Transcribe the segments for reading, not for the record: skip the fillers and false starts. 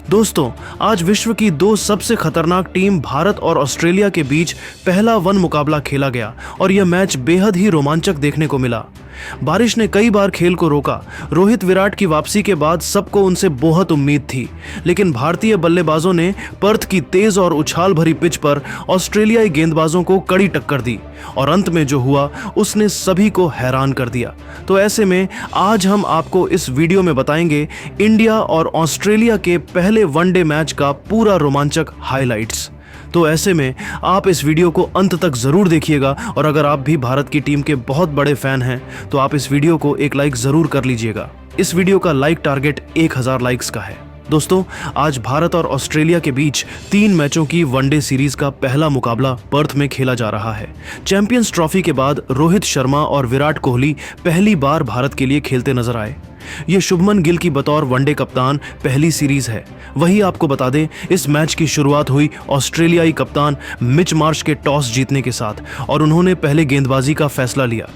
दोस्तों, आज विश्व की दो सबसे खतरनाक टीम भारत और ऑस्ट्रेलिया के बीच पहला वन मुकाबला खेला गया और यह मैच बेहद ही रोमांचक देखने को मिला। बारिश ने कई बार खेल को रोका। रोहित विराट की वापसी के बाद सबको उनसे बहुत उम्मीद थी, लेकिन भारतीय बल्लेबाजों ने पर्थ की तेज और उछाल भरी पिच पर ऑस्ट्रेलियाई गेंदबाजों को कड़ी टक्कर दी और अंत में जो हुआ उसने सभी को हैरान कर दिया। तो ऐसे में आज हम आपको इस वीडियो में बताएंगे इंडिया और ऑस्ट्रेलिया के पहले वनडे मैच का पूरा रोमांचक हाइलाइट्स। तो ऐसे में आप इस वीडियो को अंत तक जरूर देखिएगा और अगर आप भी भारत की टीम के बहुत बड़े फैन हैं तो आप इस वीडियो को एक लाइक जरूर कर लीजिएगा। इस वीडियो का लाइक टारगेट 1000 लाइक्स का है। दोस्तों, आज भारत और ऑस्ट्रेलिया के बीच 3 मैचों की वनडे सीरीज का पहला मुकाबला पर्थ में खेला जा रहा है। चैंपियंस ट्रॉफी के बाद रोहित शर्मा और विराट कोहली पहली बार भारत के लिए खेलते नजर आए। ये शुभमन गिल की बतौर वनडे कप्तान पहली सीरीज है। वही आपको बता दें, इस मैच की शुरुआत हुई ऑस्ट्रेलियाई कप्तान मिच मार्श के टॉस जीतने के साथ और उन्होंने पहले गेंदबाजी का फैसला लिया।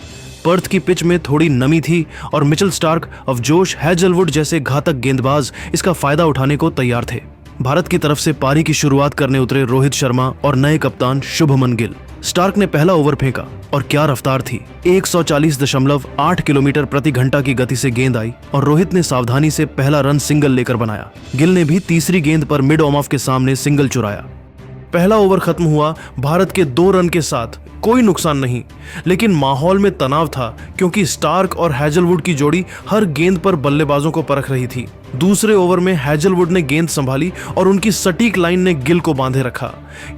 पर्थ की पिच में थोड़ी नमी थी और मिचेल स्टार्क, जोश हैजलवुड जैसे घातक गेंदबाज इसका फायदा उठाने को तैयार थे। भारत की तरफ से पारी की शुरुआत करने उतरे रोहित शर्मा और नए कप्तान शुभमन गिल। स्टार्क ने पहला ओवर फेंका और क्या रफ्तार थी। 140.8 किलोमीटर प्रति घंटा की गति से गेंद आई और रोहित ने सावधानी से पहला रन सिंगल लेकर बनाया। गिल ने भी तीसरी गेंद पर मिड ऑन ऑफ के सामने सिंगल चुराया। पहला ओवर खत्म हुआ भारत के 2 रन के साथ। कोई नुकसान नहीं, लेकिन माहौल में तनाव था क्योंकि स्टार्क और हैजलवुड की जोड़ी हर गेंद पर बल्लेबाजों को परख रही थी। दूसरे ओवर में हैजलवुड ने गेंद संभाली और उनकी सटीक लाइन ने गिल को बांधे रखा।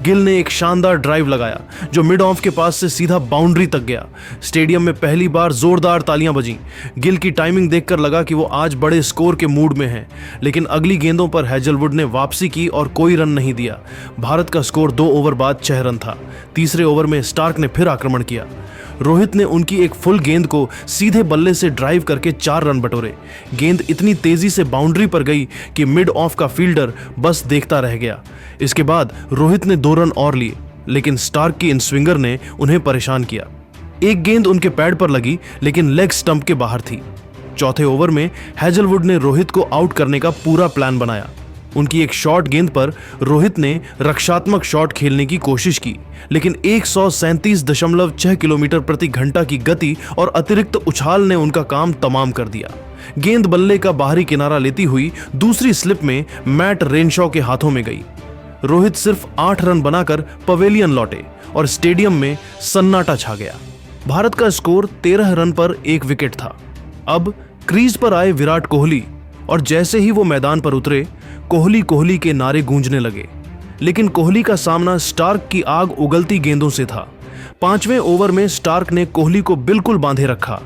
गिल ने एक शानदार ड्राइव लगाया जो मिड ऑफ के पास से सीधा बाउंड्री तक गया। स्टेडियम में पहली बार जोरदार तालियां बजीं। गिल की टाइमिंग देखकर लगा कि वो आज बड़े स्कोर के मूड में हैं, लेकिन अगली गेंदों पर हैजलवुड ने वापसी की और कोई रन नहीं दिया। भारत का स्कोर 2 ओवर बाद 6 रन था। तीसरे ओवर में स्टार्क ने फिर आक्रमण किया। रोहित ने उनकी एक फुल गेंद को सीधे बल्ले से ड्राइव करके 4 रन बटोरे। गेंद इतनी तेजी से बाउंड्री पर गई कि मिड ऑफ का फील्डर बस देखता रह गया। इसके बाद रोहित ने 2 रन और लिए, लेकिन स्टार्क की इन स्विंगर ने उन्हें परेशान किया। एक गेंद उनके पैड पर लगी लेकिन लेग स्टंप के बाहर थी। चौथे ओवर में हैजलवुड ने रोहित को आउट करने का पूरा प्लान बनाया। उनकी एक शॉर्ट गेंद पर रोहित ने रक्षात्मक शॉट खेलने की कोशिश की, लेकिन 137.6 किलोमीटर प्रति घंटा की गति और अतिरिक्त उछाल ने उनका काम तमाम कर दिया। गेंद बल्ले का बाहरी किनारा लेती हुई दूसरी स्लिप में मैट रेनशॉ के हाथों में गई। रोहित सिर्फ 8 रन बनाकर पवेलियन लौटे और स्टेडियम में सन्नाटा छा गया। भारत का स्कोर 13 रन पर 1 विकेट था। अब क्रीज पर आए विराट कोहली और जैसे ही वो मैदान पर उतरे, कोहली कोहली के नारे गूंजने लगे। लेकिन कोहली का सामना स्टार्क की आग उगलती गेंदों से था। 5वें ओवर में स्टार्क ने कोहली को बिल्कुल बांधे रखा।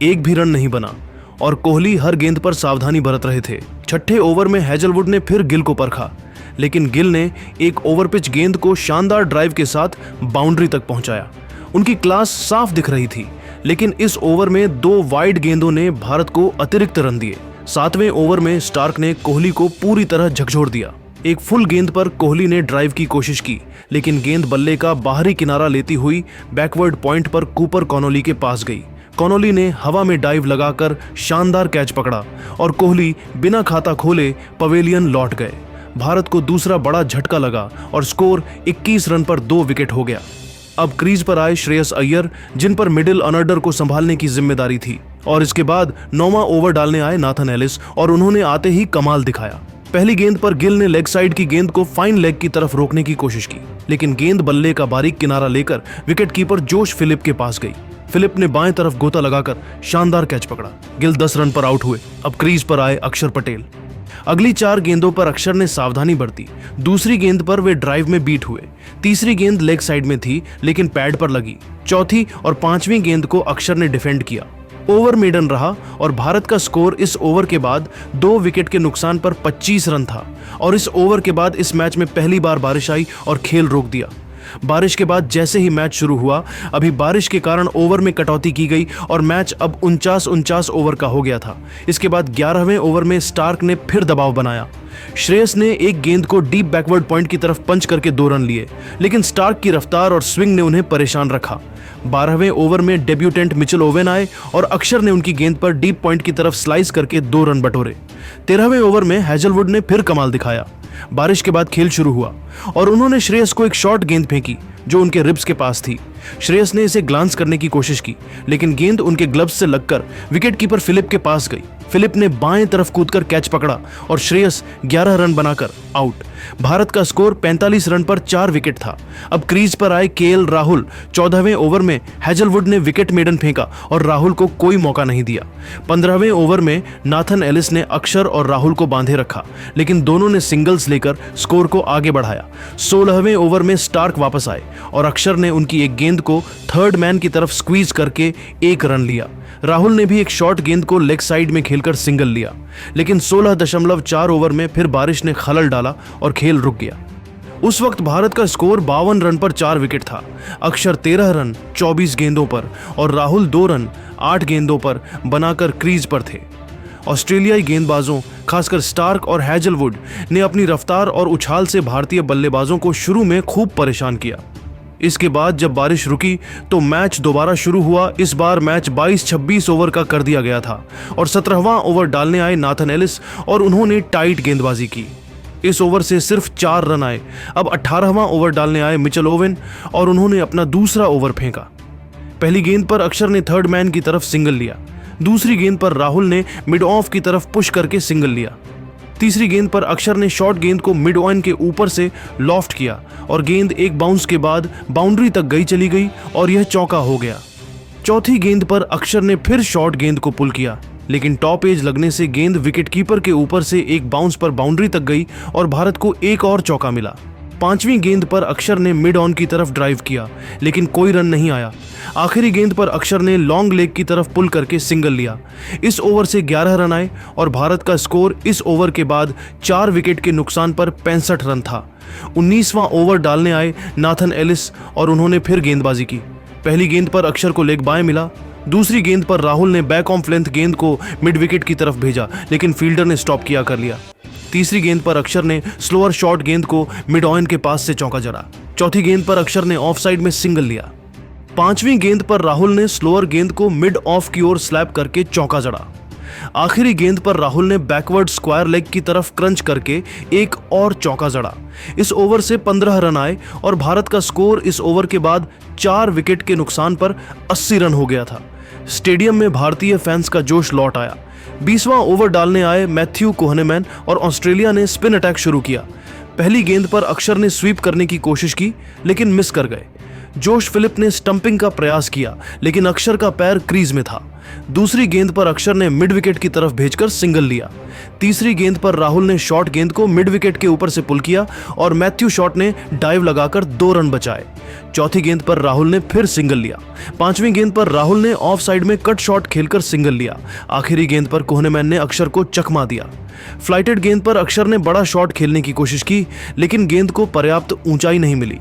एक भी रन नहीं बना और कोहली हर गेंद पर सावधानी बरत रहे थे। 6ठे ओवर में हैजलवुड ने फिर गिल को परखा, लेकिन गिल ने एक ओवर पिच गेंद को शानदार ड्राइव के साथ बाउंड्री तक पहुंचाया। उनकी क्लास साफ दिख रही थी, लेकिन इस ओवर में 2 वाइड गेंदों ने भारत को अतिरिक्त रन दिए। 7वें ओवर में स्टार्क ने कोहली को पूरी तरह झकझोर दिया। एक फुल गेंद पर कोहली ने ड्राइव की कोशिश की, लेकिन गेंद बल्ले का बाहरी किनारा लेती हुई बैकवर्ड पॉइंट पर कूपर कॉनोली के पास गई। कॉनोली ने हवा में डाइव लगाकर शानदार कैच पकड़ा और कोहली बिना खाता खोले पवेलियन लौट गए। भारत को दूसरा बड़ा झटका लगा और स्कोर 21 रन पर 2 विकेट हो गया। अब क्रीज पर आए श्रेयस अय्यर, जिन पर मिडिल ऑर्डर को संभालने की जिम्मेदारी थी, और इसके बाद 9वां ओवर डालने आए नाथन एलिस और उन्होंने आते ही कमाल दिखाया। पहली गेंद पर गिल ने लेग साइड की गेंद को फाइन लेग की तरफ रोकने की कोशिश की, लेकिन गेंद बल्ले का बारीक किनारा लेकर विकेट कीपर जोश फिलिप के पास गई। फिलिप ने बाएं तरफ गोता लगाकर शानदार कैच पकड़ा। गिल 10 रन पर आउट हुए। अब क्रीज पर आए अक्षर पटेल। अगली 4 गेंदों पर अक्षर ने सावधानी बरती। दूसरी गेंद पर वे ड्राइव में बीट हुए। तीसरी गेंद लेग साइड में थी लेकिन पैड पर लगी। चौथी और 5वीं गेंद को अक्षर ने डिफेंड किया। ओवर मेडन रहा और भारत का स्कोर इस ओवर के बाद 2 विकेट के नुकसान पर 25 रन था और इस ओवर के बाद इस मैच में पहली बार बारिश आई और खेल रोक दिया। बारिश के बाद जैसे ही मैच शुरू हुआ, अभी बारिश के कारण ओवर में कटौती की गई और मैच अब 49 ओवर का हो गया था। इसके बाद 11वें ओवर में स्टार्क ने फिर दबाव बनाया। श्रेयस ने एक गेंद को डीप बैकवर्ड पॉइंट की तरफ पंच करके 2 रन लिए, लेकिन स्टार्क की रफ्तार और स्विंग ने उन्हें परेशान रखा। 12वें ओवर में डेब्यूटेंट मिचेल ओवेन आए और अक्षर ने उनकी गेंद पर डीप पॉइंट की तरफ स्लाइस करके 2 रन बटोरे। 13वें ओवर में हैजलवुड ने फिर कमाल दिखाया। बारिश के बाद खेल शुरू हुआ और उन्होंने श्रेयस को एक शॉर्ट गेंद फेंकी जो उनके रिब्स के पास थी। श्रेयस ने इसे ग्लांस करने की कोशिश की, लेकिन गेंद उनके ग्लव्स से लगकर विकेटकीपर फिलिप के पास गई। फिलिप ने बाएं तरफ कूदकर कैच पकड़ा और श्रेयस 11 रन बनाकर आउट। भारत का स्कोर 45 रन पर 4 विकेट था। अब क्रीज पर आए केएल राहुल। 14वें ओवर में हैजलवुड ने विकेट मेडन फेंका और राहुल को कोई मौका नहीं दिया। 15वें ओवर में नाथन एलिस ने अक्षर और राहुल को बांधे रखा, लेकिन दोनों ने सिंगल्स लेकर स्कोर को आगे बढ़ाया। 16वें ओवर में स्टार्क वापस आए और अक्षर ने उनकी एक गेंद को थर्ड मैन की तरफ स्क्वीज करके 1 रन लिया। राहुल ने भी एक शॉर्ट गेंद को लेग साइड में खेलकर सिंगल लिया, लेकिन 16.4 ओवर में फिर बारिश ने खलल डाला और खेल रुक गया। उस वक्त भारत का स्कोर 52 रन पर 4 विकेट था। अक्षर 13 रन 24 गेंदों पर और राहुल 2 रन 8 गेंदों पर बनाकर क्रीज पर थे। ऑस्ट्रेलियाई गेंदबाजों, खासकर स्टार्क और हैजलवुड ने अपनी रफ्तार और उछाल से भारतीय बल्लेबाजों को शुरू में खूब परेशान किया। इसके बाद जब बारिश रुकी तो मैच दोबारा शुरू हुआ। इस बार मैच 22-26 ओवर का कर दिया गया था और 17वां ओवर डालने आए नाथन एलिस और उन्होंने टाइट गेंदबाजी की। इस ओवर से सिर्फ 4 रन आए। अब 18वां ओवर डालने आए मिचेल ओवेन और उन्होंने अपना दूसरा ओवर फेंका। पहली गेंद पर अक्षर ने थर्ड मैन की तरफ सिंगल लिया। दूसरी गेंद पर राहुल ने मिड ऑफ की तरफ पुश करके सिंगल लिया। तीसरी गेंद पर अक्षर ने शॉर्ट गेंद को मिड ऑन के ऊपर से लॉफ्ट किया और गेंद एक बाउंस के बाद बाउंड्री तक चली गई और यह चौका हो गया। चौथी गेंद पर अक्षर ने फिर शॉर्ट गेंद को पुल किया, लेकिन टॉप एज लगने से गेंद विकेटकीपर के ऊपर से एक बाउंस पर बाउंड्री तक गई और भारत को एक और चौका मिला। पांचवीं गेंद पर अक्षर ने मिड ऑन की तरफ ड्राइव किया, लेकिन कोई रन नहीं आया। आखिरी गेंद पर अक्षर ने लॉन्ग लेग की तरफ पुल करके सिंगल लिया। इस ओवर से 11 रन आए और भारत का स्कोर इस ओवर के बाद 4 विकेट के नुकसान पर 65 रन था। 19वां ओवर डालने आए नाथन एलिस और उन्होंने फिर गेंदबाजी की। पहली गेंद पर अक्षर को लेग बाएं मिला। दूसरी गेंद पर राहुल ने बैक ऑफ लेंथ गेंद को मिड विकेट की तरफ भेजा, लेकिन फील्डर ने स्टॉप किया कर लिया। तीसरी गेंद पर अक्षर ने स्लोअर शॉर्ट गेंद को मिड ऑन के पास से चौका जड़ा। चौथी गेंद पर अक्षर ने ऑफ साइड में सिंगल लिया। पांचवीं गेंद पर राहुल ने स्लोअर गेंद को मिड ऑफ की ओर स्लैप करके चौका जड़ा। आखिरी गेंद पर राहुल ने बैकवर्ड स्क्वायर लेग की तरफ क्रंच करके एक और चौका जड़ा। इस ओवर से 15 रन आए और भारत का स्कोर इस ओवर के बाद 4 विकेट के नुकसान पर 80 रन हो गया था। स्टेडियम में भारतीय फैंस का जोश लौट आया। 20वां ओवर डालने आए मैथ्यू कोहनेमैन और ऑस्ट्रेलिया ने स्पिन अटैक शुरू किया। पहली गेंद पर अक्षर ने स्वीप करने की कोशिश की, लेकिन मिस कर गए। जोश फिलिप ने स्टंपिंग का प्रयास किया, लेकिन अक्षर का पैर क्रीज में था। दूसरी गेंद पर अक्षर ने मिड विकेट की तरफ भेजकर सिंगल लिया। तीसरी गेंद पर राहुल ने शॉर्ट गेंद को मिड विकेट के ऊपर से पुल किया और मैथ्यू शॉट ने डाइव लगाकर 2 रन बचाए। चौथी गेंद पर राहुल ने फिर सिंगल लिया। पांचवी गेंद पर राहुल ने ऑफ साइड में कट शॉट खेलकर सिंगल लिया। आखिरी गेंद पर कोहनेमैन ने अक्षर को चकमा दिया। फ्लाइटेड गेंद पर अक्षर ने बड़ा शॉट खेलने की कोशिश की, लेकिन गेंद को पर्याप्त ऊंचाई नहीं मिली।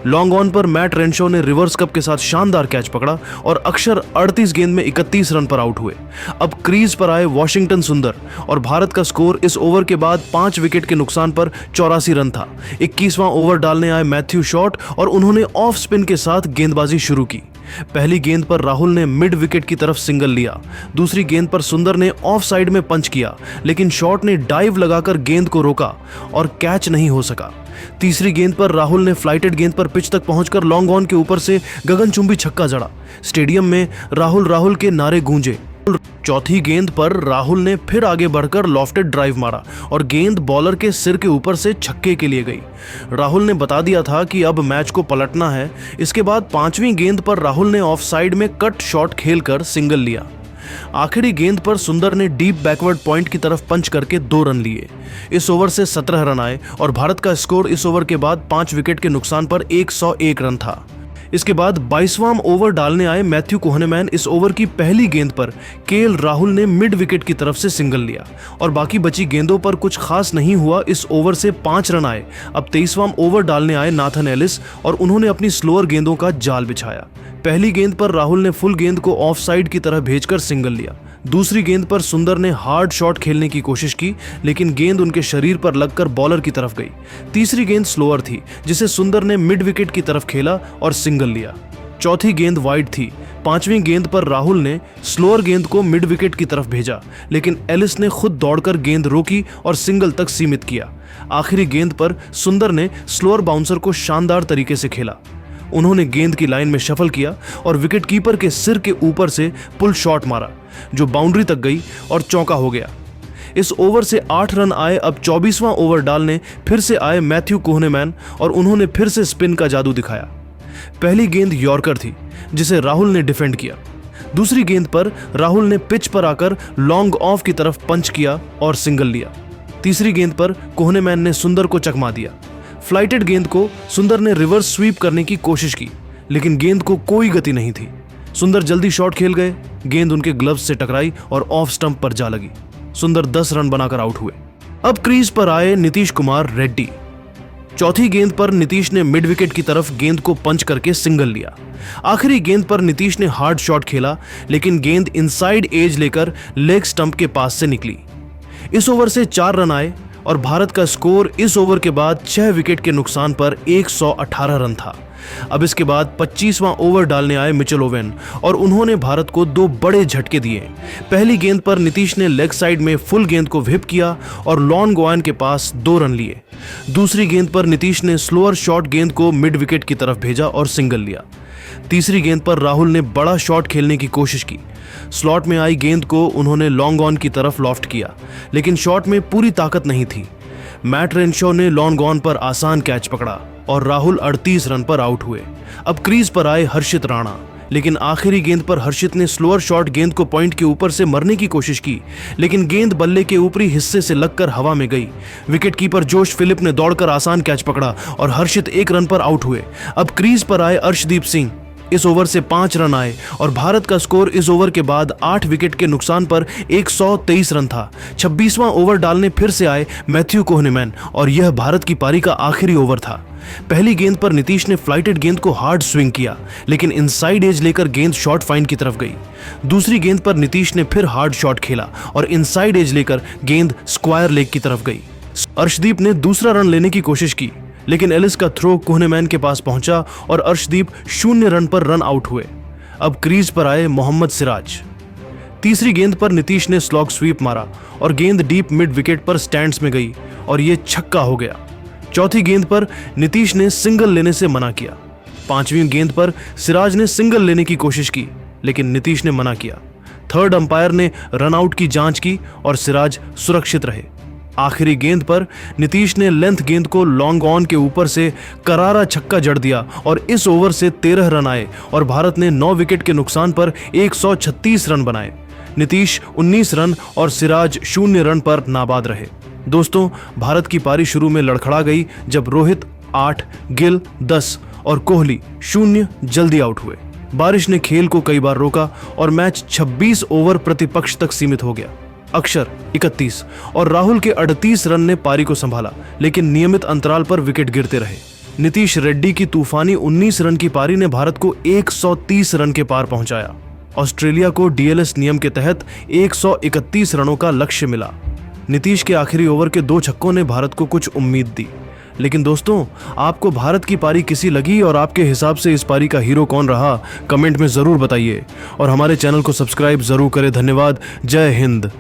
लॉन्ग ऑन पर मैट रेनशो ने रिवर्स कप के साथ शानदार कैच पकड़ा और अक्षर 38 गेंद में 31 रन पर आउट हुए। अब क्रीज पर आए वॉशिंगटन सुंदर और भारत का स्कोर इस ओवर के बाद 5 विकेट के नुकसान पर 84 रन था। 21वां ओवर डालने आए मैथ्यू शॉट और उन्होंने ऑफ स्पिन के साथ गेंदबाजी शुरू की। पहली गेंद पर राहुल ने मिड विकेट की तरफ सिंगल लिया। दूसरी गेंद पर सुंदर ने ऑफ साइड में पंच किया, लेकिन शॉट ने डाइव लगाकर गेंद को रोका और कैच नहीं हो सका। तीसरी गेंद पर राहुल ने फ्लाइटेड गेंद पर पिच तक पहुंचकर लॉन्ग ऑन के ऊपर से गगनचुंबी छक्का जड़ा। स्टेडियम में राहुल के नारे गूंजे। चौथी गेंद पर राहुल ने फिर आगे बढ़कर लॉफ्टेड ड्राइव मारा और गेंद बॉलर के सिर के ऊपर से छक्के के लिए गई। राहुल ने बता दिया था कि अब मैच को पलटना है। इसके बाद पांचवी गेंद पर राहुल ने ऑफ साइड में कट शॉट खेलकर सिंगल लिया। आखिरी गेंद पर सुंदर ने डीप बैकवर्ड पॉइंट की तरफ पंच करके 2 रन लिए। इस ओवर से 17 रन आए और भारत का स्कोर इस ओवर के बाद 5 विकेट के नुकसान पर 101 रन था। इसके बाद 22वां ओवर डालने आए मैथ्यू कोहनेमैन। इस ओवर की पहली गेंद पर केएल राहुल ने मिड विकेट की तरफ से सिंगल लिया और बाकी बची गेंदों पर कुछ खास नहीं हुआ। इस ओवर से 5 रन आए। अब 23वां ओवर डालने आए नाथन एलिस और उन्होंने अपनी स्लोअर गेंदों का जाल बिछाया। पहली गेंद पर राहुल ने फुल गेंद को ऑफ साइड की तरह भेजकर सिंगल लिया। दूसरी गेंद पर सुंदर ने हार्ड शॉट खेलने की कोशिश की, लेकिन गेंद उनके शरीर पर लगकर बॉलर की तरफ गई। तीसरी गेंद स्लोअर थी, जिसे सुंदर ने मिड विकेट की तरफ खेला और सिंगल लिया। चौथी गेंद वाइड थी। पांचवीं गेंद पर राहुल ने स्लोअर गेंद को मिड विकेट की तरफ भेजा, लेकिन एलिस ने खुद दौड़कर गेंद रोकी और सिंगल तक सीमित किया। आखिरी गेंद पर सुंदर ने स्लोअर बाउंसर को शानदार तरीके से खेला। उन्होंने गेंद की लाइन में शफल किया और विकेट कीपर के सिर के ऊपर से पुल शॉट मारा, जो बाउंड्री तक गई और चौका हो गया। इस ओवर से 8 रन आए। अब 24वां ओवर डालने फिर से आए मैथ्यू कोहनेमैन और उन्होंने फिर से स्पिन का जादू दिखाया। पहली गेंद यॉर्कर थी, जिसे राहुल ने डिफेंड किया। दूसरी गेंद पर राहुल ने पिच पर आकर लॉन्ग ऑफ की तरफ पंच किया और सिंगल लिया। तीसरी गेंद पर कोहनेमैन ने सुंदर को चकमा दिया। फ्लाइटेड गेंद को सुंदर ने रिवर्स स्वीप करने की कोशिश की, लेकिन गेंद को कोई गति नहीं थी। सुंदर जल्दी शॉट खेल गए, गेंद उनके ग्लव्स से टकराई और ऑफ स्टंप पर जा लगी। सुंदर 10 रन बनाकर आउट हुए। अब क्रीज पर आए नीतीश कुमार रेड्डी। चौथी गेंद पर नीतीश ने मिड विकेट की तरफ गेंद को पंच करके सिंगल लिया। आखिरी गेंद पर नीतीश ने हार्ड शॉट खेला, लेकिन गेंद इनसाइड एज लेकर लेग स्टंप के पास से निकली। इस ओवर से 4 रन आए और भारत का स्कोर इस ओवर के बाद 6 विकेट के नुकसान पर 118 रन था। अब इसके बाद 25वां ओवर डालने आए मिचेल ओवेन और उन्होंने भारत को 2 बड़े झटके दिए। पहली गेंद पर नीतीश ने लेग साइड में फुल गेंद को व्हिप किया और लॉन गोयन के पास 2 रन लिए। दूसरी गेंद पर नीतीश ने स्लोअर शॉट गेंद को मिड विकेट की तरफ भेजा और सिंगल लिया। तीसरी गेंद पर राहुल ने बड़ा शॉट खेलने की कोशिश की। स्लॉट में आई गेंद को उन्होंने लॉन्ग ऑन की तरफ लॉफ्ट किया, लेकिन शॉट में पूरी ताकत नहीं थी। मैट रेनशॉ ने लॉन्ग ऑन पर आसान कैच पकड़ा और राहुल 38 रन पर आउट हुए। अब क्रीज पर आए हर्षित राणा, लेकिन आखिरी गेंद पर हर्षित ने स्लोअर शॉट गेंद को पॉइंट के ऊपर से मरने की कोशिश की, लेकिन गेंद बल्ले के ऊपरी हिस्से से लगकर हवा में गई। विकेट कीपर जोश फिलिप ने दौड़कर आसान कैच पकड़ा और हर्षित 1 रन पर आउट हुए। अब क्रीज पर आए अर्शदीप सिंह। इस ओवर से 5 रन आए और भारत का स्कोर इस ओवर के बाद 8 विकेट के नुकसान पर 123 रन था। 26वां ओवर डालने फिर से आए मैथ्यू कोहनेमैन और यह भारत की पारी का आखिरी ओवर था। पहली गेंद पर नीतीश ने फ्लाइटेड गेंद को हार्ड स्विंग किया, लेकिन इनसाइड एज लेकर गेंद शॉर्ट फाइन की तरफ गई। दूसरी गेंद पर नीतीश ने फिर हार्ड शॉट खेला और इनसाइड एज लेकर गेंद स्क्वायर लेग की तरफ गई। अर्शदीप ने दूसरा रन लेने की कोशिश की, लेकिन एलिस का थ्रो कोहनेमैन के पास पहुंचा और अर्शदीप 0 रन पर रन आउट हुए। अब क्रीज पर आए मोहम्मद सिराज। तीसरी गेंद पर नीतीश ने स्लॉग स्वीप मारा और गेंद डीप मिड विकेट पर स्टैंड्स में गई और यह छक्का हो गया। चौथी गेंद पर नीतीश ने सिंगल लेने से मना किया। पांचवीं गेंद पर सिराज ने सिंगल लेने की कोशिश की, लेकिन नीतीश ने मना किया। थर्ड अंपायर ने रन आउट की जांच की और सिराज सुरक्षित रहे। आखिरी गेंद पर नीतीश ने लेंथ गेंद को लॉन्ग ऑन के ऊपर से करारा छक्का जड़ दिया और इस ओवर से 13 रन आए और भारत ने 9 विकेट के नुकसान पर 136 रन बनाए। नीतीश 19 रन और सिराज 0 रन पर नाबाद रहे। दोस्तों, भारत की पारी शुरू में लड़खड़ा गई जब रोहित 8, गिल 10 और कोहली 0 जल्दी आउट हुए। बारिश ने खेल को कई बार रोका और मैच 26 ओवर प्रतिपक्ष तक सीमित हो गया। अक्षर 31 और राहुल के 38 रन ने पारी को संभाला, लेकिन नियमित अंतराल पर विकेट गिरते रहे। नीतीश रेड्डी की तूफानी 19 रन की पारी ने भारत को 130 रन के पार पहुंचाया। ऑस्ट्रेलिया को डीएलएस नियम के तहत 131 रनों का लक्ष्य मिला। नीतीश के आखिरी ओवर के 2 छक्कों ने भारत को कुछ उम्मीद दी। लेकिन दोस्तों, आपको भारत की पारी कैसी लगी और आपके हिसाब से इस पारी का हीरो कौन रहा, कमेंट में जरूर बताइए और हमारे चैनल को सब्सक्राइब जरूर करें। धन्यवाद। जय हिंद।